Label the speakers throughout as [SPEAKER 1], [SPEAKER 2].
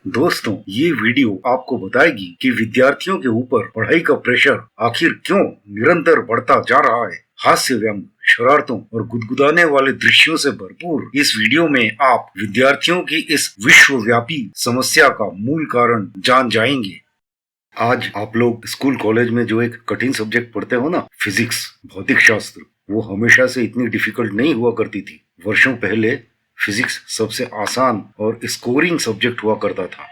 [SPEAKER 1] दोस्तों, ये वीडियो आपको बताएगी कि विद्यार्थियों के ऊपर पढ़ाई का प्रेशर आखिर क्यों निरंतर बढ़ता जा रहा है। हास्य व्यंग, शरारतों और गुदगुदाने वाले दृश्यों से भरपूर इस वीडियो में आप विद्यार्थियों की इस विश्वव्यापी समस्या का मूल कारण जान जाएंगे। आज आप लोग स्कूल कॉलेज में जो एक कठिन सब्जेक्ट पढ़ते हो ना, फिजिक्स, भौतिक शास्त्र, वो हमेशा से इतनी डिफिकल्ट नहीं हुआ करती थी। वर्षों पहले फिजिक्स सबसे आसान और स्कोरिंग सब्जेक्ट हुआ करता था।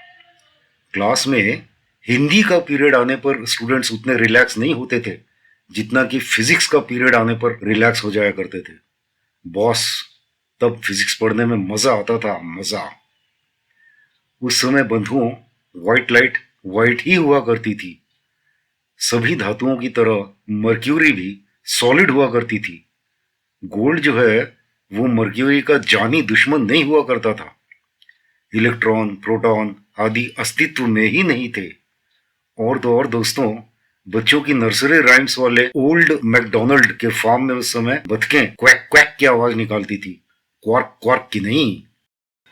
[SPEAKER 1] क्लास में हिंदी का पीरियड आने पर स्टूडेंट्स उतने रिलैक्स नहीं होते थे जितना कि फिजिक्स का पीरियड आने पर रिलैक्स हो जाया करते थे। बॉस, तब फिजिक्स पढ़ने में मजा आता था, मजा। उस समय बंधुओं, व्हाइट लाइट व्हाइट ही हुआ करती थी। सभी धातुओं की तरह मर्क्यूरी भी सॉलिड हुआ करती थी। गोल्ड जो है वो मर्क्यूरी का जानी दुश्मन नहीं हुआ करता था। इलेक्ट्रॉन, प्रोटॉन आदि अस्तित्व में ही नहीं थे। और तो और दोस्तों, बच्चों की नर्सरी राइम्स वाले ओल्ड मैकडोनल्ड के फार्म में उस समय बतखें क्वैक क्वैक की आवाज निकालती थी, क्वार्क क्वार्क की नहीं।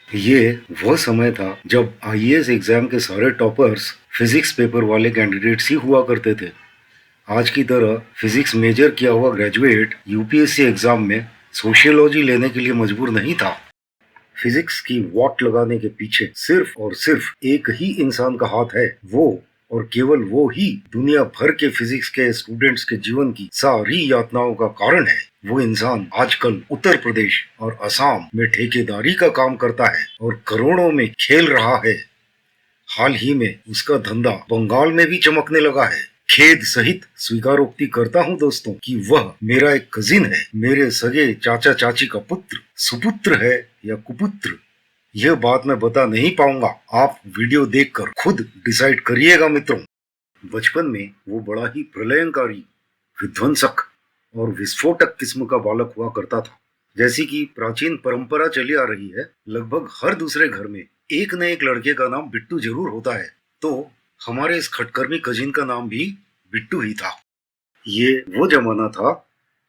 [SPEAKER 1] ये वो समय था जब आईएएस एग्जाम के सारे टॉपर्स फिजिक्स पेपर वाले कैंडिडेट्स ही हुआ करते थे। आज की तरह फिजिक्स मेजर किया हुआ ग्रेजुएट यूपीएससी एग्जाम में सोशियोलॉजी लेने के लिए मजबूर नहीं था। फिजिक्स की वॉट लगाने के पीछे सिर्फ और सिर्फ एक ही इंसान का हाथ है, वो और केवल वो ही दुनिया भर के फिजिक्स के स्टूडेंट्स के जीवन की सारी यातनाओं का कारण है। वो इंसान आजकल उत्तर प्रदेश और असम में ठेकेदारी का काम करता है और करोड़ों में खेल रहा है। हाल ही में उसका धंधा बंगाल में भी चमकने लगा है। खेद सहित स्वीकारोक्ति करता हूँ दोस्तों कि वह मेरा एक कजिन है, मेरे सगे चाचा चाची का पुत्र। सुपुत्र है या कुपुत्र, यह बात मैं बता नहीं पाऊंगा। आप वीडियो देखकर खुद डिसाइड करिएगा मित्रों। बचपन में वो बड़ा ही प्रलयंकारी, विध्वंसक और विस्फोटक किस्म का बालक हुआ करता था। जैसी कि प्राचीन परंपरा चली आ रही है, लगभग हर दूसरे घर में एक न एक लड़के का नाम बिट्टू जरूर होता है। तो हमारे इस खटकर्मी कजिन का नाम भी बिट्टू ही था। ये वो जमाना था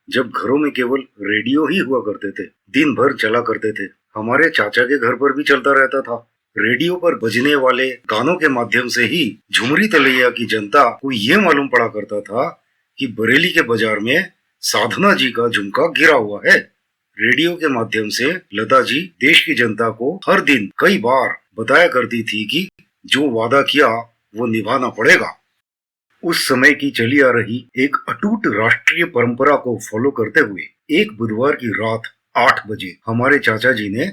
[SPEAKER 1] जब घरों में केवल रेडियो ही हुआ करते थे, दिन भर चला करते थे। हमारे चाचा के घर पर भी चलता रहता था। रेडियो पर बजने वाले गानों के माध्यम से ही झुमरी तलैया की जनता को ये मालूम पड़ा करता था कि बरेली के बाजार में साधना जी का झुमका गिरा हुआ है। रेडियो के माध्यम से लता जी देश की जनता को हर दिन कई बार बताया करती थी कि जो वादा किया वो निभाना पड़ेगा। उस समय की चली आ रही एक अटूट राष्ट्रीय परंपरा को फॉलो करते हुए एक बुधवार की रात 8 बजे हमारे चाचा जी ने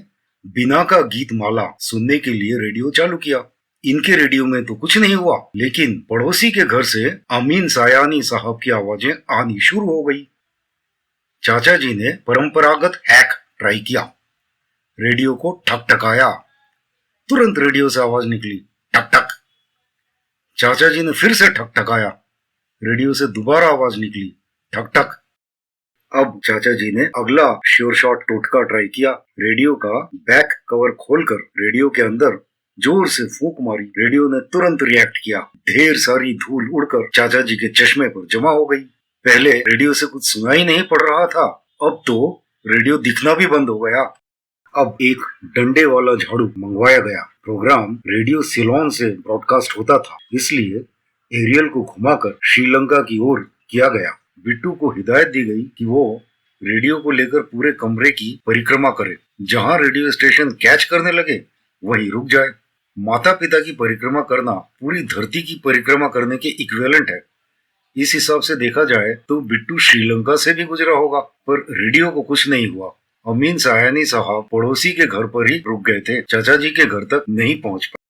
[SPEAKER 1] बिना का गीत माला सुनने के लिए रेडियो चालू किया। इनके रेडियो में तो कुछ नहीं हुआ, लेकिन पड़ोसी के घर से अमीन सायानी साहब की आवाजें आनी शुरू हो गई। चाचा जी ने परंपरागत हैक ट्राई किया, रेडियो को ठकठकाया। तुरंत रेडियो से आवाज निकली, ठक ठक। चाचा जी ने फिर से ठकठकाया, रेडियो से दोबारा आवाज निकली, ठक ठक। अब चाचा जी ने अगला श्योर शॉट टोटका ट्राई किया। रेडियो का बैक कवर खोलकर रेडियो के अंदर जोर से फूंक मारी। रेडियो ने तुरंत रिएक्ट किया। ढेर सारी धूल उड़कर चाचा जी के चश्मे पर जमा हो गई। पहले रेडियो से कुछ सुनाई नहीं पड़ रहा था, अब तो रेडियो दिखना भी बंद हो गया। अब एक डंडे वाला झाड़ू मंगवाया गया। प्रोग्राम रेडियो सिलोन से ब्रॉडकास्ट होता था, इसलिए एरियल को घुमाकर श्रीलंका की ओर किया गया। बिट्टू को हिदायत दी गई कि वो रेडियो को लेकर पूरे कमरे की परिक्रमा करे। जहां रेडियो स्टेशन कैच करने लगे वहीं रुक जाए। माता पिता की परिक्रमा करना पूरी धरती की परिक्रमा करने के इक्विवेलेंट है। इस हिसाब से देखा जाए तो बिट्टू श्रीलंका से भी गुजरा होगा, पर रेडियो को कुछ नहीं हुआ। अमीन सायानी साहब पड़ोसी के घर पर ही रुक गए थे, चाचा जी के घर तक नहीं पहुंच पाए।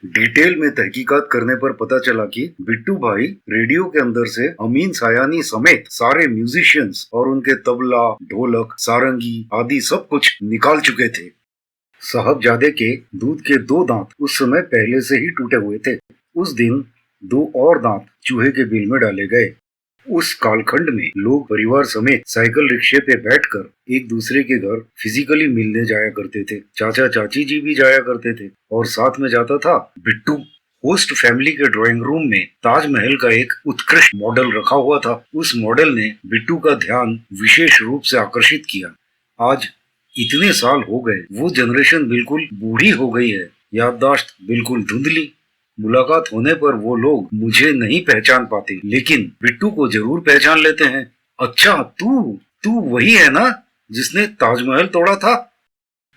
[SPEAKER 1] डिटेल में तहकीकात करने पर पता चला कि बिट्टू भाई रेडियो के अंदर से अमीन सायानी समेत सारे म्यूजिशियंस और उनके तबला, ढोलक, सारंगी आदि सब कुछ निकाल चुके थे। साहबजादे के दूध के 2 दांत उस समय पहले से ही टूटे हुए थे। उस दिन 2 और दांत चूहे के बिल में डाले गए। उस कालखंड में लोग परिवार समेत साइकिल रिक्शे पे बैठकर एक दूसरे के घर फिजिकली मिलने जाया करते थे। चाचा चाची जी भी जाया करते थे और साथ में जाता था बिट्टू। होस्ट फैमिली के ड्राइंग रूम में ताजमहल का एक उत्कृष्ट मॉडल रखा हुआ था। उस मॉडल ने बिट्टू का ध्यान विशेष रूप से आकर्षित किया। आज इतने साल हो गए, वो जनरेशन बिल्कुल बूढ़ी हो गई है, याददाश्त बिल्कुल धुंधली। मुलाकात होने पर वो लोग मुझे नहीं पहचान पाते, लेकिन बिट्टू को जरूर पहचान लेते हैं। अच्छा, तू तू वही है ना जिसने ताजमहल तोड़ा था?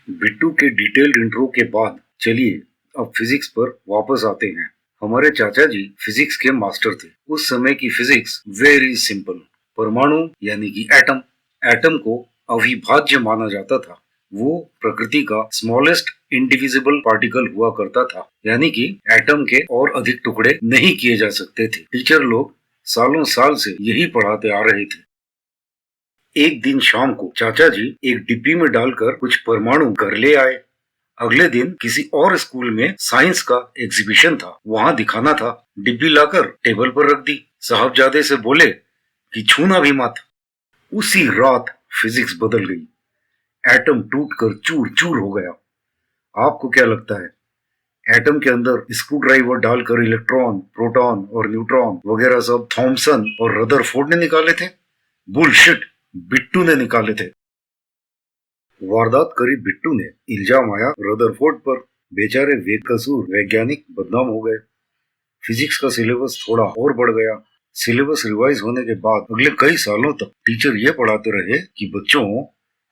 [SPEAKER 1] बिट्टू के डिटेल्ड इंट्रो के बाद चलिए अब फिजिक्स पर वापस आते हैं। हमारे चाचा जी फिजिक्स के मास्टर थे। उस समय की फिजिक्स वेरी सिंपल। परमाणु यानी कि एटम, एटम को अविभाज्य माना जाता था। वो प्रकृति का स्मॉलेस्ट इंडिविजिबल पार्टिकल हुआ करता था, यानी कि एटम के और अधिक टुकड़े नहीं किए जा सकते थे। टीचर लोग सालों साल से यही पढ़ाते आ रहे थे। एक दिन शाम को चाचा जी एक डिब्बी में डालकर कुछ परमाणु घर ले आए। अगले दिन किसी और स्कूल में साइंस का एग्जीबिशन था, वहाँ दिखाना था। डिब्बी लाकर टेबल पर रख दी। साहबजादे से बोले कि छूना भी मत। उसी रात फिजिक्स बदल गई। एटम टूटकर चूर चूर हो गया। आपको क्या लगता है, एटम के अंदर स्क्रू ड्राइवर डालकर इलेक्ट्रॉन, प्रोटॉन और न्यूट्रॉन वगैरह सब थॉमसन और रदरफोर्ड ने निकाले थे? बुलशिट, बिट्टू ने निकाले थे। वारदात करी बिट्टू ने। इल्जाम आया रदरफोर्ड पर। बेचारे बेकसूर वैज्ञानिक बदनाम हो गए। फिजिक्स का सिलेबस थोड़ा और बढ़ गया। सिलेबस रिवाइज होने के बाद अगले कई सालों तक टीचर ये पढ़ाते रहे कि बच्चों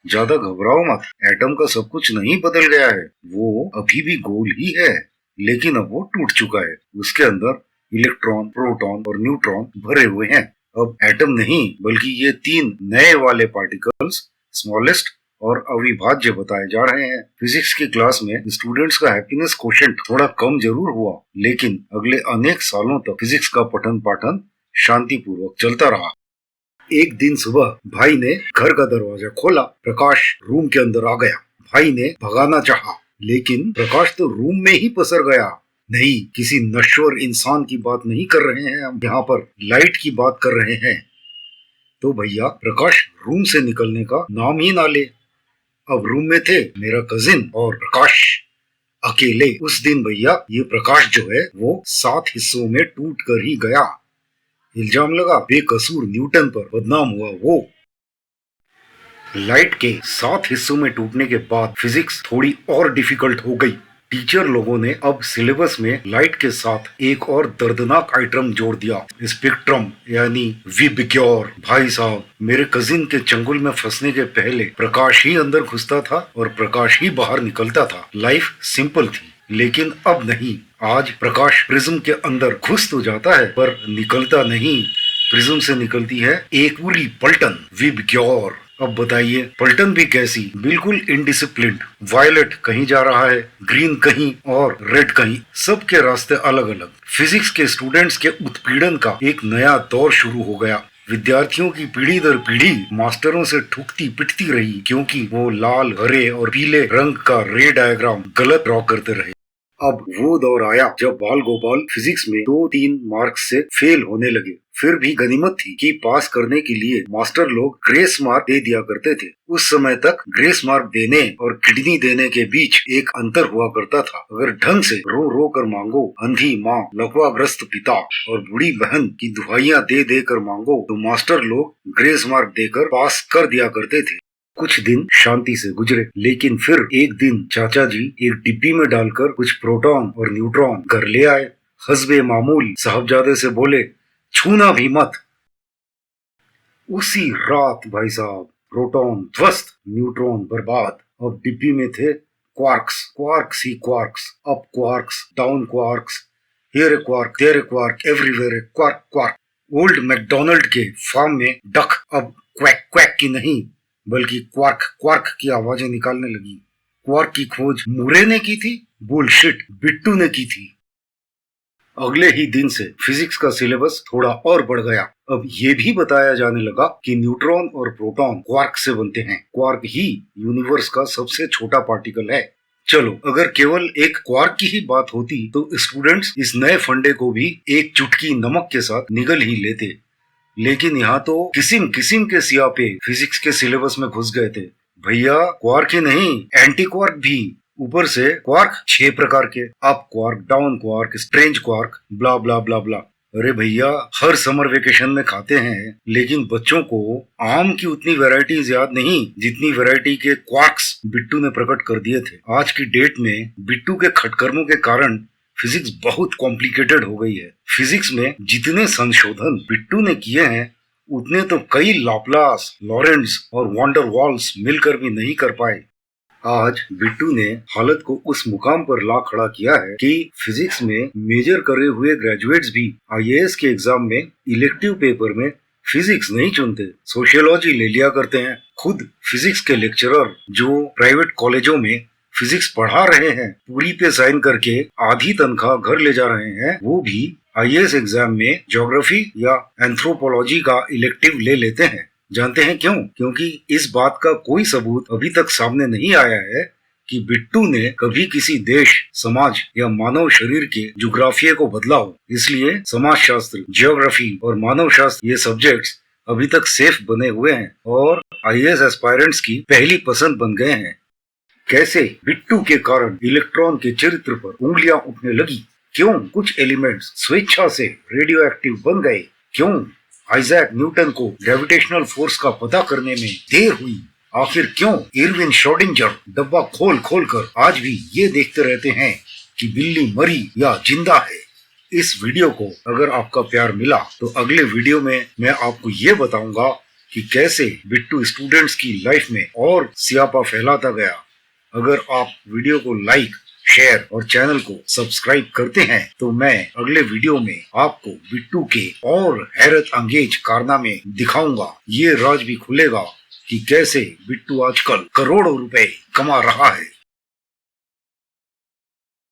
[SPEAKER 1] ज्यादा घबराओ मत, एटम का सब कुछ नहीं बदल गया है, वो अभी भी गोल ही है, लेकिन अब वो टूट चुका है। उसके अंदर इलेक्ट्रॉन, प्रोटॉन और न्यूट्रॉन भरे हुए हैं। अब एटम नहीं बल्कि ये तीन नए वाले पार्टिकल्स स्मॉलेस्ट और अविभाज्य बताए जा रहे हैं। फिजिक्स की क्लास में स्टूडेंट्स का हैप्पीनेस कोशेंट थोड़ा कम जरूर हुआ, लेकिन अगले अनेक सालों तक फिजिक्स का पठन पाठन शांतिपूर्वक चलता रहा। एक दिन सुबह भाई ने घर का दरवाजा खोला। प्रकाश रूम के अंदर आ गया। भाई ने भगाना चाहा, लेकिन प्रकाश तो रूम में ही पसर गया। नहीं, किसी नश्वर इंसान की बात नहीं कर रहे हैं हम, यहाँ पर लाइट की बात कर रहे हैं। तो भैया प्रकाश रूम से निकलने का नाम ही ना ले। अब रूम में थे मेरा कजिन और प्रकाश अकेले। उस दिन भैया ये प्रकाश जो है वो 7 हिस्सों में टूट कर ही गया। इल्जाम लगा बेकसूर न्यूटन पर, बदनाम हुआ वो। लाइट के 7 हिस्सों में टूटने के बाद फिजिक्स थोड़ी और डिफिकल्ट हो गई। टीचर लोगों ने अब सिलेबस में लाइट के साथ एक और दर्दनाक आइटम जोड़ दिया, स्पेक्ट्रम यानी विबग्योर। भाई साहब, मेरे कजिन के चंगुल में फंसने के पहले प्रकाश ही अंदर घुसता था और प्रकाश ही बाहर निकलता था। लाइफ सिंपल थी, लेकिन अब नहीं। आज प्रकाश प्रिज्म के अंदर घुस तो जाता है पर निकलता नहीं। प्रिज्म से निकलती है एक पूरी पलटन, विबग्योर। अब बताइए पलटन भी कैसी, बिल्कुल इनडिसिप्लिन्ड। वायलेट कहीं जा रहा है, ग्रीन कहीं और रेड कहीं, सबके रास्ते अलग अलग। फिजिक्स के स्टूडेंट्स के उत्पीड़न का एक नया दौर शुरू हो गया। विद्यार्थियों की पीढ़ी दर पीढ़ी मास्टरों से ठुकती पिटती रही, क्योंकि वो लाल, हरे और पीले रंग का रे डायग्राम गलत ड्रॉ करते रहे। अब वो दौर आया जब बाल गोपाल फिजिक्स में 2-3 मार्क्स से फेल होने लगे। फिर भी गनीमत थी कि पास करने के लिए मास्टर लोग ग्रेस मार्क दे दिया करते थे। उस समय तक ग्रेस मार्क देने और किडनी देने के बीच एक अंतर हुआ करता था। अगर ढंग से रो रो कर मांगो, अंधी माँ, लकवाग्रस्त पिता और बूढ़ी बहन की दुहाइयां दे दे कर मांगो, तो मास्टर लोग ग्रेस मार्क देकर पास कर दिया करते थे। कुछ दिन शांति से गुजरे, लेकिन फिर एक दिन चाचा जी एक डिब्बी में डालकर कुछ प्रोटॉन और न्यूट्रॉन घर ले आए। हस्बे मामूल साहबजादे से बोले छूना भी मत। उसी रात भाई साहब प्रोटॉन ध्वस्त, न्यूट्रॉन बर्बाद। अब डिब्बी में थे क्वार्क्स, क्वार्क्स ही quarks, up quarks, down quarks, here a quark, there a quark, everywhere a quark quark. Old MacDonald के फार्म में डक अब क्वैक क्वैक की नहीं बल्कि क्वार्क क्वार्क की आवाजें निकालने लगी। क्वार्क की खोज मुरे ने की थी? बुलशिट, बिट्टू ने की थी। अगले ही दिन से फिजिक्स का सिलेबस थोड़ा और बढ़ गया। अब ये भी बताया जाने लगा कि न्यूट्रॉन और प्रोटॉन क्वार्क से बनते हैं। क्वार्क ही यूनिवर्स का सबसे छोटा पार्टिकल है। चलो, अगर केवल एक क्वार्क की ही बात होती तो स्टूडेंट्स इस नए फंडे को भी एक चुटकी नमक के साथ निगल ही लेते, लेकिन यहाँ तो किस्म किस्म के सियापे फिजिक्स के सिलेबस में घुस गए थे। भैया क्वार्क ही नहीं, एंटी क्वार्क भी। ऊपर से क्वार्क 6 प्रकार के, up quark, down quark, strange quark, blah blah blah blah. अरे भैया, हर समर वेकेशन में खाते हैं, लेकिन बच्चों को आम की उतनी वैरायटीज याद नहीं जितनी वैरायटी के क्वार्क्स बिट्टू ने प्रकट कर दिए थे। आज की डेट में बिट्टू के खटकर्मों के कारण फिजिक्स बहुत कॉम्प्लिकेटेड हो गई है। फिजिक्स में जितने संशोधन बिट्टू ने किए हैं उतने तो कई लाप्लास, लॉरेंट्ज और वॉन्डर वॉल्स मिलकर भी नहीं कर पाए। आज बिट्टू ने हालत को उस मुकाम पर ला खड़ा किया है कि फिजिक्स में मेजर करे हुए ग्रेजुएट्स भी आईएएस के एग्जाम में इलेक्टिव पेपर में फिजिक्स नहीं चुनते, सोशियोलॉजी ले लिया करते हैं। खुद फिजिक्स के लेक्चरर जो प्राइवेट कॉलेजों में फिजिक्स पढ़ा रहे हैं, पूरी पे साइन करके आधी तनख्वाह घर ले जा रहे हैं, वो भी आईएएस एग्जाम में ज्योग्राफी या एंथ्रोपोलॉजी का इलेक्टिव ले लेते हैं। जानते हैं क्यों? क्योंकि इस बात का कोई सबूत अभी तक सामने नहीं आया है कि बिट्टू ने कभी किसी देश, समाज या मानव शरीर के ज्योग्राफिया को बदला हो। इसलिए समाजशास्त्र, ज्योग्राफी और मानव शास्त्र ये सब्जेक्ट्स अभी तक सेफ बने हुए हैं और आईएएस एस्पायरेंट्स की पहली पसंद बन गए हैं। कैसे बिट्टू के कारण इलेक्ट्रॉन के चरित्र पर उंगलियां उठने लगी? क्यों कुछ एलिमेंट्स स्वेच्छा से रेडियो एक्टिव बन गए? क्यों आइजैक न्यूटन को ग्रेविटेशनल फोर्स का पता करने में देर हुई? आखिर क्यों इरविन श्रोडिंगर डब्बा खोल खोल कर आज भी ये देखते रहते हैं कि बिल्ली मरी या जिंदा है? इस वीडियो को अगर आपका प्यार मिला तो अगले वीडियो में मैं आपको ये बताऊंगा कि कैसे बिट्टू स्टूडेंट्स की लाइफ में और स्यापा फैलाता गया। अगर आप वीडियो को लाइक, शेयर और चैनल को सब्सक्राइब करते हैं तो मैं अगले वीडियो में आपको बिट्टू के और हैरत अंगेज कारनामे दिखाऊंगा। ये राज भी खुलेगा कि कैसे बिट्टू आजकल करोड़ों रुपए कमा रहा है।